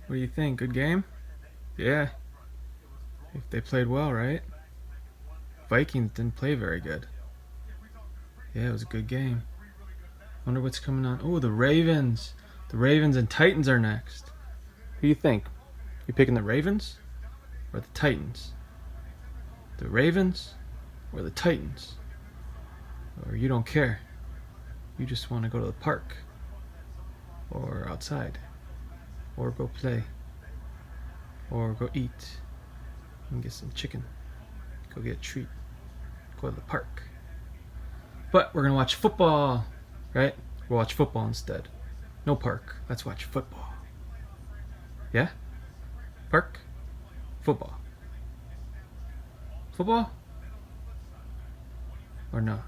What do you think? Good game? Yeah. If they played well, right? Vikings didn't play very good. Yeah, it was a good game. Wonder what's coming on. Oh, the Ravens. The Ravens and Titans are next. Who do you think? You picking the Ravens or the Titans? The Ravens or the Titans? Or you don't care? You just want to go to the park or outside or go play or go eat and get some chicken. Go get a treat. Go to the park. But we're gonna watch football, right? We'll watch football instead. No park. Let's watch football. Yeah? Park? Football. Football? Or no?